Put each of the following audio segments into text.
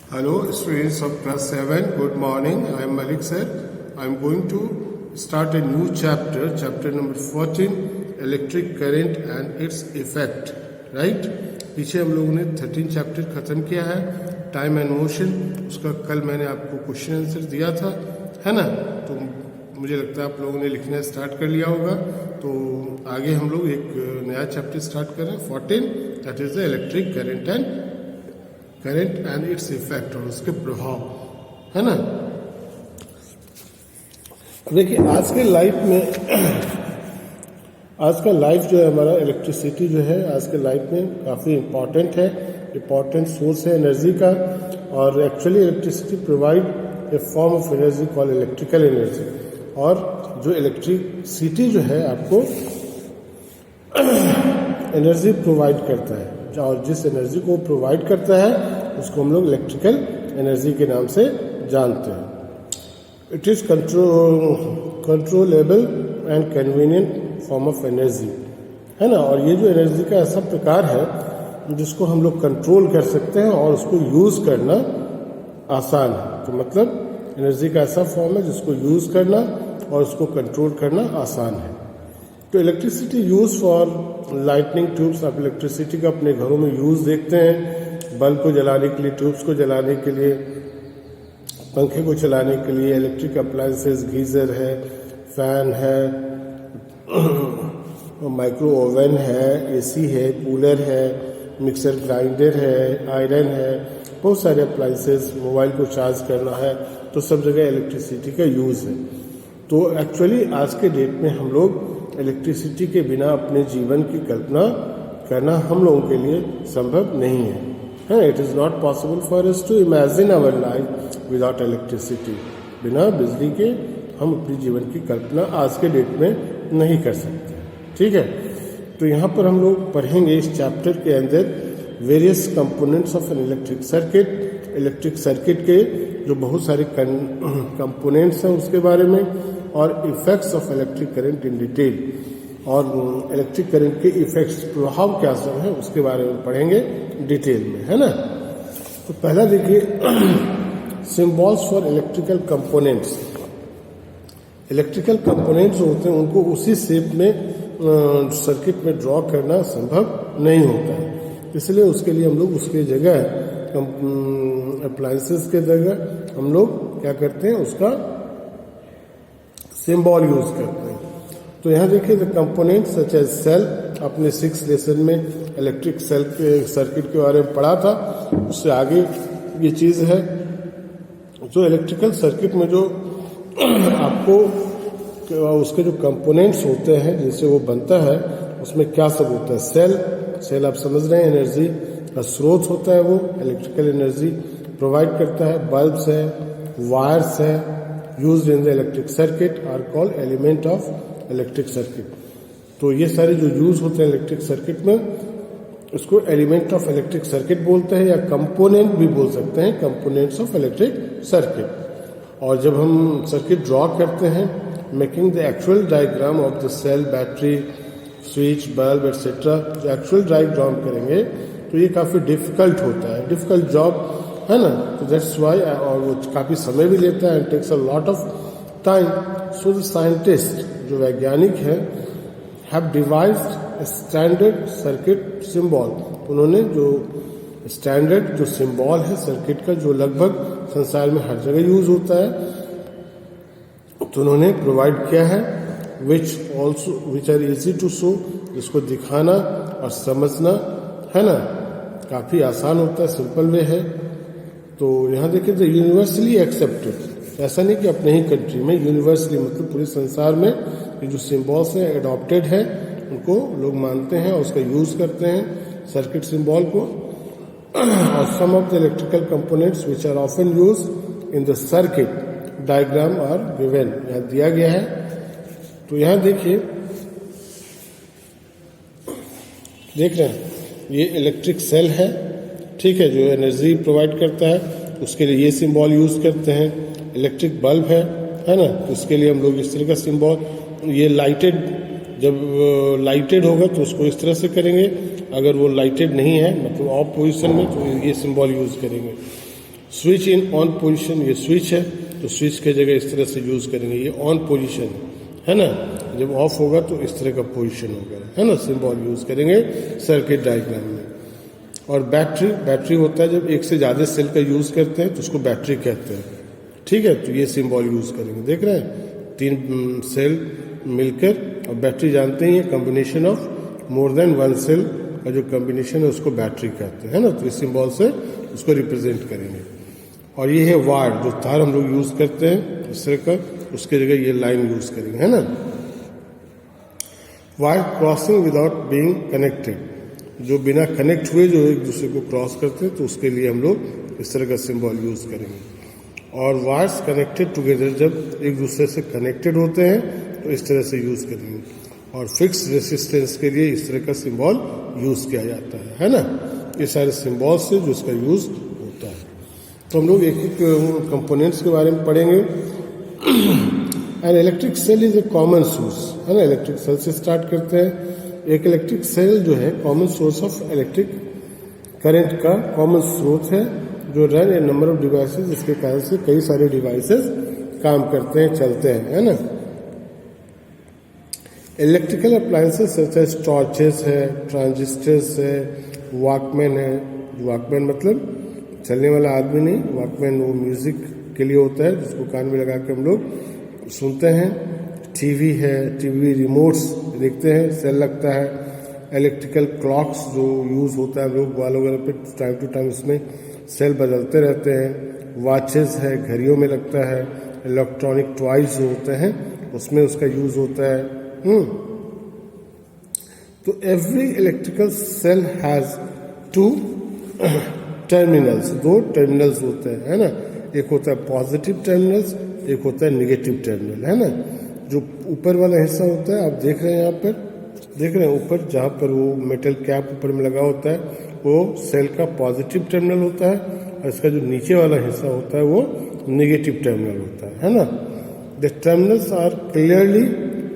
Hello, students of class 7. Good morning. I am Malik sir. I am going to start a new chapter, chapter number 14, electric current and its effect. Right? पीछे हम लोगों ने 13 chapter खत्म किया है, time and motion. उसका कल मैंने आपको क्वेश्चन आंसर दिया था, है ना? तो मुझे लगता है आप लोगों ने लिखना स्टार्ट कर लिया होगा. तो आगे हम लोग एक नया चैप्टर स्टार्ट कर रहे हैं 14, that is the electric current and its effect, और उसके प्रभाव, है ना? देखिए आज के लाइफ में आज का लाइफ जो है हमारा, इलेक्ट्रिसिटी जो है आज के लाइफ में काफ़ी इम्पॉर्टेंट है, इम्पॉर्टेंट सोर्स है एनर्जी का. और actually electricity provide a form of energy call electrical energy. और जो इलेक्ट्रिसिटी जो है आपको एनर्जी प्रोवाइड करता है, और जिस एनर्जी को प्रोवाइड करता है उसको हम लोग इलेक्ट्रिकल एनर्जी के नाम से जानते हैं. It is controllable and convenient form of energy, है ना? और ये जो एनर्जी का ऐसा प्रकार है जिसको हम लोग कंट्रोल कर सकते हैं और उसको यूज करना आसान है. तो मतलब एनर्जी का ऐसा फॉर्म है जिसको यूज करना और उसको कंट्रोल करना आसान है. तो electricity use for lightning tubes. आप इलेक्ट्रिसिटी का अपने घरों में यूज देखते हैं, बल्ब को जलाने के लिए, ट्यूब्स को जलाने के लिए, पंखे को चलाने के लिए. इलेक्ट्रिक अप्लायंसेस, गीजर है, फैन है, माइक्रो ओवन है, एसी है, कूलर है, मिक्सर ग्राइंडर है, आयरन है, बहुत सारे अप्लायंसेस. मोबाइल को चार्ज करना है तो सब जगह इलेक्ट्रिसिटी का यूज है. तो एक्चुअली आज के डेट में हम लोग इलेक्ट्रिसिटी के बिना अपने जीवन की कल्पना करना हम लोगों के लिए संभव नहीं है. It is not possible for us to imagine our life without electricity. बिना बिजली के हम अपने जीवन की कल्पना आज के डेट में नहीं कर सकते. ठीक है, तो यहाँ पर हम लोग पढ़ेंगे इस चैप्टर के अंदर various components of an electric circuit. Electric circuit के जो बहुत सारे कंपोनेंट्स हैं उसके बारे में, और effects of electric current in detail. और इलेक्ट्रिक करंट के इफेक्ट्स, प्रभाव क्या सब है उसके बारे में पढ़ेंगे डिटेल में, है ना? तो पहला देखिए symbols for electrical components. Electrical components जो होते हैं उनको उसी शेप में सर्किट में ड्रॉ करना संभव नहीं होता है. इसलिए उसके लिए हम लोग उसके जगह अप्लायंसेस के जगह हम लोग क्या करते हैं, उसका सिंबल यूज करते हैं. तो यहाँ देखिए the component such as cell. अपने 6 लेसन में इलेक्ट्रिक सेल के सर्किट के बारे में पढ़ा था, उससे आगे ये चीज़ है. जो इलेक्ट्रिकल सर्किट में जो आपको उसके जो कंपोनेंट्स होते हैं जिससे वो बनता है, उसमें क्या सब होता है. सेल आप समझ रहे हैं, एनर्जी का स्रोत होता है, वो इलेक्ट्रिकल एनर्जी प्रोवाइड करता है. बल्ब्स है, वायर्स है, used in the electric circuit are called element of electric circuit. तो ये सारे जो यूज होते हैं इलेक्ट्रिक सर्किट में, उसको एलिमेंट ऑफ इलेक्ट्रिक सर्किट बोलते हैं, या कंपोनेंट भी बोल सकते हैं, कंपोनेंट्स ऑफ इलेक्ट्रिक सर्किट. और जब हम सर्किट ड्रॉ करते हैं, making the actual diagram of the cell, battery, switch, bulb etcetera, जो एक्चुअल डायग्राम करेंगे तो ये काफ़ी डिफिकल्ट होता है, डिफिकल्ट जॉब, है ना? तो दैट्स वाई, और वो काफ़ी समय भी लेता है, takes a lot of time. So the scientist, जो वैज्ञानिक है, have devised standard circuit symbol. उन्होंने जो स्टैंडर्ड जो सिंबल है सर्किट का, जो लगभग संसार में हर जगह यूज होता है, तो उन्होंने प्रोवाइड किया है, which are easy to show. इसको दिखाना और समझना, है ना, काफ़ी आसान होता है, सिंपल वे है. तो यहाँ देखिए द यूनिवर्सली एक्सेप्टेड. ऐसा नहीं कि अपने ही कंट्री में, यूनिवर्सली मतलब पूरे संसार में ये जो सिंबल्स हैं एडॉप्टेड है, उनको लोग मानते हैं और उसका यूज करते हैं, सर्किट सिंबल को. और some of the electrical components which are often use in the circuit diagram are given. यहाँ दिया गया है. तो यहाँ देखिए, देख रहे हैं, ये इलेक्ट्रिक सेल है, ठीक है, जो एनर्जी प्रोवाइड करता है, उसके लिए ये सिंबल यूज करते हैं. इलेक्ट्रिक बल्ब है ना, उसके लिए हम लोग इस तरह का सिंबल. ये लाइटेड, जब लाइटेड होगा तो उसको इस तरह से करेंगे, अगर वो लाइटेड नहीं है मतलब ऑफ पोजीशन में तो ये सिंबल यूज करेंगे. स्विच इन ऑन पोजीशन, ये स्विच है तो स्विच की जगह इस तरह से यूज करेंगे, ये ऑन पोजीशन है ना, जब ऑफ होगा तो इस तरह का पोजीशन होगा, है ना, सिंबल यूज करेंगे सर्किट डायग्राम में। और बैटरी होता है जब एक से ज़्यादा सेल का यूज करते हैं तो उसको बैटरी कहते हैं, ठीक है, तो ये सिंबल यूज करेंगे। देख रहे हैं 3 सेल मिलकर, और बैटरी जानते हैं ये combination of more than 1 cell का जो कॉम्बिनेशन है उसको बैटरी कहते हैं, है ना, तो इस सिंबल से उसको रिप्रेजेंट करेंगे। और ये है वायर, जो तार हम लोग यूज करते हैं इस तरह का, उसके जगह ये लाइन यूज करेंगे, है ना। Wire crossing without being connected, जो बिना कनेक्ट हुए जो एक दूसरे को क्रॉस करते हैं तो उसके लिए हम लोग इस तरह का सिंबल यूज करेंगे। और वायर्स कनेक्टेड टुगेदर, जब एक दूसरे से कनेक्टेड होते हैं तो इस तरह से यूज करेंगे। और फिक्स रेसिस्टेंस के लिए इस तरह का सिंबल यूज किया जाता है ना। ये सारे सिंबल से जो इसका यूज होता है, तो हम लोग एक एक कंपोनेंट्स के बारे में पढ़ेंगे। An electric cell is a common source, है ना, इलेक्ट्रिक सेल से स्टार्ट करते हैं। एक इलेक्ट्रिक सेल जो है common source of electric current का कॉमन स्रोत है, जो run A number of devices, जिसके कारण से कई सारे डिवाइसेस काम करते हैं, चलते हैं, है ना। Electrical appliances such as torches है, ट्रांजिस्टर्स है, वॉकमैन है। वॉकमैन मतलब चलने वाला आदमी नहीं, वॉकमैन वो म्यूजिक के लिए होता है जिसको कान में लगा के हम लोग सुनते हैं। टीवी है, टीवी रिमोट्स देखते हैं, सेल लगता है। इलेक्ट्रिकल क्लॉक्स जो यूज़ होता है, लोग वाल वगैरह पे टाइम टू टाइम उसमें सेल बदलते रहते हैं। वॉचेस है, घड़ियों में लगता है। इलेक्ट्रॉनिक टॉयज जो होते हैं उसमें उसका यूज़ होता है। तो every electrical cell has 2 terminals, 2 terminals होते हैं, है ना। एक होता है पॉजिटिव टर्मिनल्स, एक होता है निगेटिव टर्मिनल, है ना। जो ऊपर वाला हिस्सा होता है, आप देख रहे हैं यहाँ पर, देख रहे हैं ऊपर जहाँ पर वो मेटल कैप ऊपर में लगा होता है वो सेल का पॉजिटिव टर्मिनल होता है, और इसका जो नीचे वाला हिस्सा होता है वो नेगेटिव टर्मिनल होता है ना। The terminals are clearly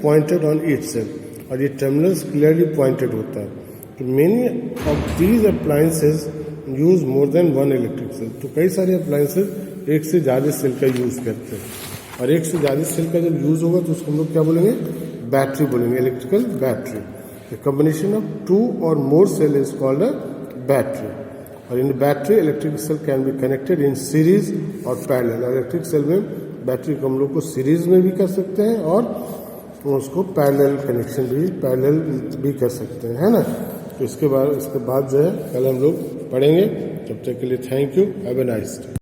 pointed on each cell, और ये टर्मिनल्स क्लियरली पॉइंटेड होता है। तो many of these appliances use more than 1 electric cell, तो कई सारे अप्लायंसेज एक से ज़्यादा सेल का यूज करते हैं, और एक से ज़्यादा सेल का जब यूज होगा तो उसको हम लोग क्या बोलेंगे, बैटरी बोलेंगे, electrical battery. The combination of 2 or more cell is called a battery. और in battery electric cell can be connected in series or parallel. और इलेक्ट्रिक सेल में बैटरी को हम लोग को सीरीज में भी कर सकते हैं और उसको पैरेलल कनेक्शन भी, पैरेलल भी कर सकते हैं, है ना। तो इसके बाद जो है कल हम लोग पढ़ेंगे। तब तक के लिए thank you, have a nice day.